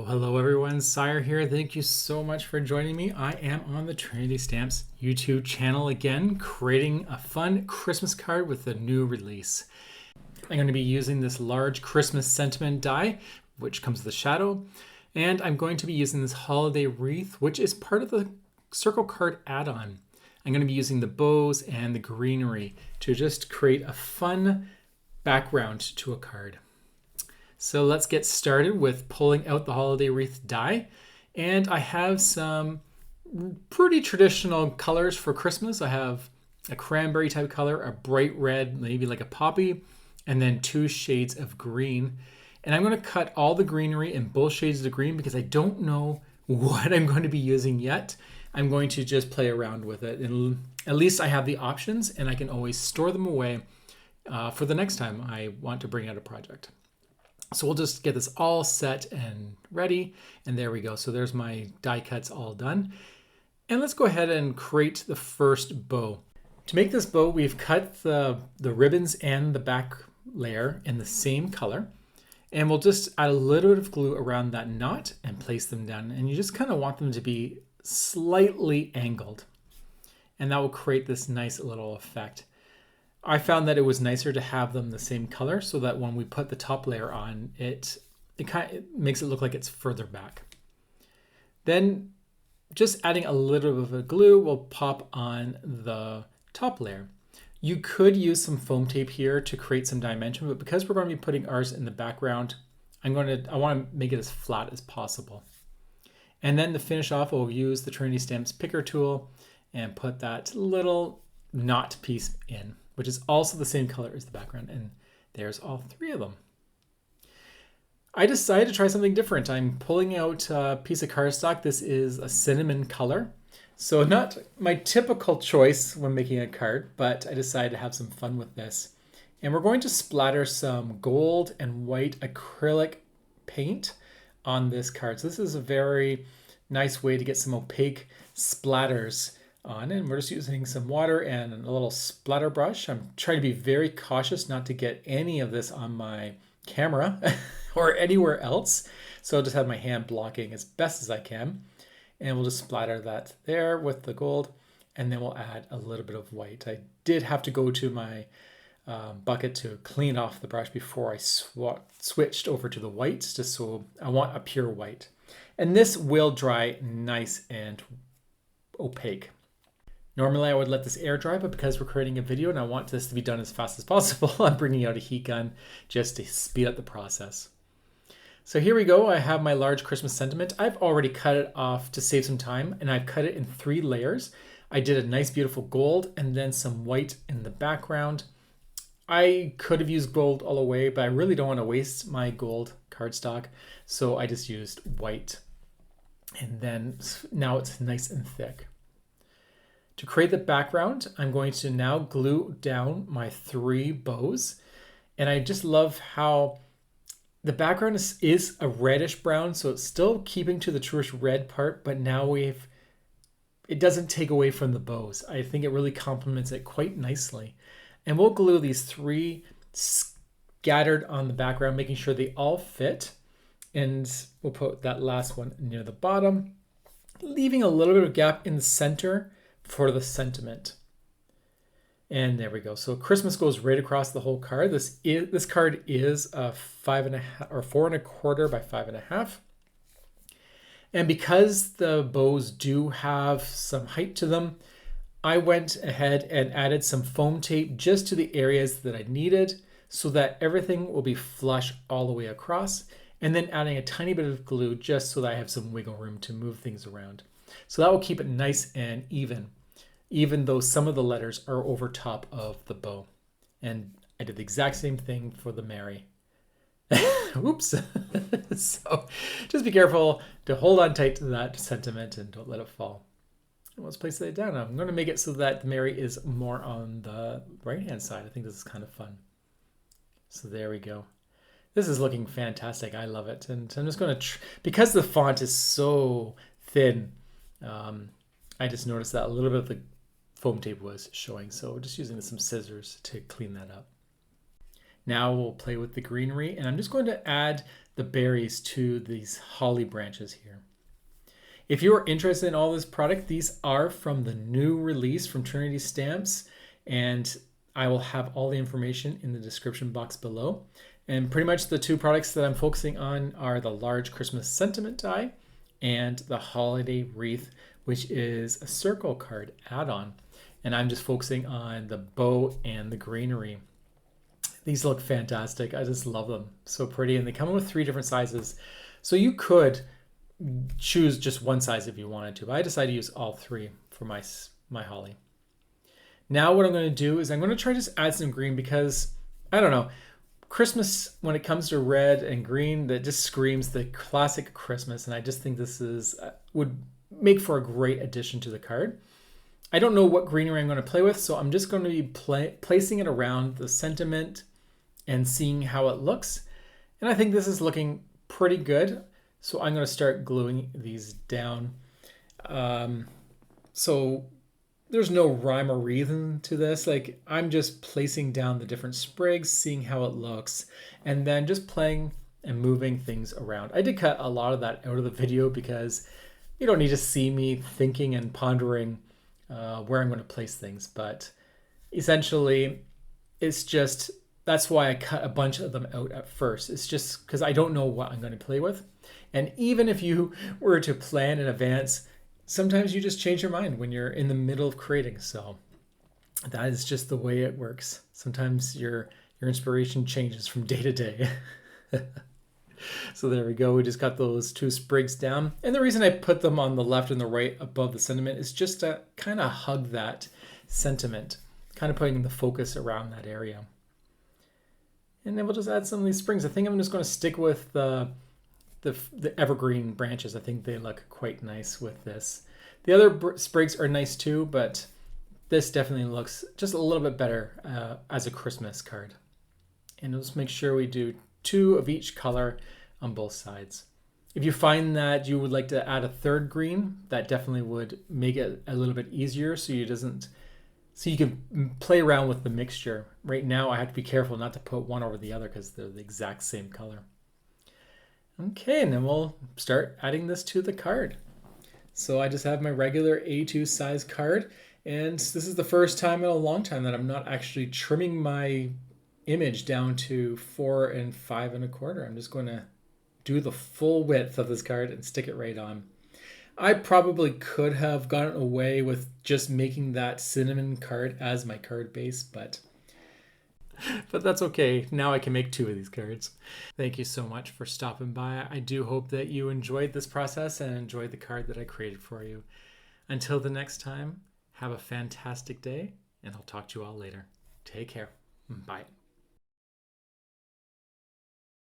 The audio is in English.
Hello everyone, Sire here. Thank you so much for joining me. I am on the Trinity Stamps YouTube channel again, creating a fun Christmas card with a new release. I'm going to be using this large Christmas sentiment die, which comes with a shadow, and I'm going to be using this Holiday Wreath, which is part of the Circle Card add-on. I'm going to be using the bows and the greenery to just create a fun background to a card. So let's get started with pulling out the Holiday Wreath die. And I have some pretty traditional colors for Christmas. I have a cranberry type color, a bright red, maybe like a poppy, and then 2 shades of green. And I'm going to cut all the greenery in both shades of green because I don't know what I'm going to be using yet. I'm going to just play around with it. And at least I have the options and I can always store them away for the next time I want to bring out a project. So we'll just get this all set and ready. And there we go. So there's my die cuts all done. And let's go ahead and create the first bow. To make this bow, we've cut the ribbons and the back layer in the same color. And we'll just add a little bit of glue around that knot and place them down. And you just kind of want them to be slightly angled. And that will create this nice little effect. I found that it was nicer to have them the same color so that when we put the top layer on, it makes it look like it's further back. Then just adding a little bit of glue will pop on the top layer. You could use some foam tape here to create some dimension, but because we're going to be putting ours in the background, I want to make it as flat as possible. And then to finish off, we'll use the Trinity Stamps picker tool and put that little knot piece in, which is also the same color as the background. And there's all 3 of them. I decided to try something different. I'm pulling out a piece of cardstock. This is a cinnamon color. So not my typical choice when making a card, but I decided to have some fun with this. And we're going to splatter some gold and white acrylic paint on this card. So this is a very nice way to get some opaque splatters on, and we're just using some water and a little splatter brush. I'm trying to be very cautious not to get any of this on my camera or anywhere else. So I'll just have my hand blocking as best as I can. And we'll just splatter that there with the gold. And then we'll add a little bit of white. I did have to go to my bucket to clean off the brush before I switched over to the whites, just so I want a pure white. And this will dry nice and opaque. Normally I would let this air dry, but because we're creating a video and I want this to be done as fast as possible, I'm bringing out a heat gun just to speed up the process. So here we go. I have my large Christmas sentiment. I've already cut it off to save some time, and I've cut it in 3 layers. I did a nice beautiful gold and then some white in the background. I could have used gold all the way, but I really don't want to waste my gold cardstock, so I just used white. And then now it's nice and thick. To create the background, I'm going to now glue down my 3 bows. And I just love how the background is a reddish brown, so it's still keeping to the truest red part, but now it doesn't take away from the bows. I think it really complements it quite nicely. And we'll glue these 3 scattered on the background, making sure they all fit. And we'll put that last one near the bottom, leaving a little bit of gap in the center for the sentiment. And there we go. So Christmas goes right across the whole card. This card is a 5.5 or 4.25 by 5.5. And because the bows do have some height to them, I went ahead and added some foam tape just to the areas that I needed so that everything will be flush all the way across. And then adding a tiny bit of glue just so that I have some wiggle room to move things around. So that will keep it nice and even though some of the letters are over top of the bow. And I did the exact same thing for the Mary. Oops. So just be careful to hold on tight to that sentiment and don't let it fall. And let's place it down. I'm going to make it so that the Mary is more on the right-hand side. I think this is kind of fun. So there we go. This is looking fantastic. I love it. And I'm just going to, because the font is so thin, I just noticed that a little bit of the foam tape was showing. So just using some scissors to clean that up. Now we'll play with the greenery, and I'm just going to add the berries to these holly branches here. If you are interested in all this product, these are from the new release from Trinity Stamps, and I will have all the information in the description box below. And pretty much the two products that I'm focusing on are the large Christmas sentiment die and the Holiday Wreath, which is a circle card add-on. And I'm just focusing on the bow and the greenery. These look fantastic. I just love them. So pretty. And they come in with 3 different sizes. So you could choose just one size if you wanted to. But I decided to use all 3 for my holly. Now what I'm going to do is I'm going to try to just add some green because, I don't know, Christmas, when it comes to red and green, that just screams the classic Christmas. And I just think this would make for a great addition to the card. I don't know what greenery I'm going to play with, so I'm just going to be placing it around the sentiment and seeing how it looks. And I think this is looking pretty good. So I'm going to start gluing these down. So there's no rhyme or reason to this. Like, I'm just placing down the different sprigs, seeing how it looks, and then just playing and moving things around. I did cut a lot of that out of the video because you don't need to see me thinking and pondering where I'm going to place things. But essentially, it's just, that's why I cut a bunch of them out at first. It's just because I don't know what I'm going to play with. And even if you were to plan in advance, sometimes you just change your mind when you're in the middle of creating. So that is just the way it works. Sometimes your inspiration changes from day to day. So there we go. We just got those 2 sprigs down. And the reason I put them on the left and the right above the sentiment is just to kind of hug that sentiment, kind of putting the focus around that area. And then we'll just add some of these sprigs. I think I'm just going to stick with the evergreen branches. I think they look quite nice with this. The other sprigs are nice too, but this definitely looks just a little bit better as a Christmas card. And let's make sure we do 2 of each color on both sides. If you find that you would like to add a 3rd green, that definitely would make it a little bit easier so you can play around with the mixture. Right now I have to be careful not to put one over the other because they're the exact same color. Okay, and then we'll start adding this to the card. So I just have my regular A2 size card, and this is the first time in a long time that I'm not actually trimming my image down to 4 and 5 1/4. I'm just going to do the full width of this card and stick it right on. I probably could have gotten away with just making that cinnamon card as my card base, but that's okay. Now I can make 2 of these cards. Thank you so much for stopping by. I do hope that you enjoyed this process and enjoyed the card that I created for you. Until the next time, have a fantastic day, and I'll talk to you all later. Take care. Bye.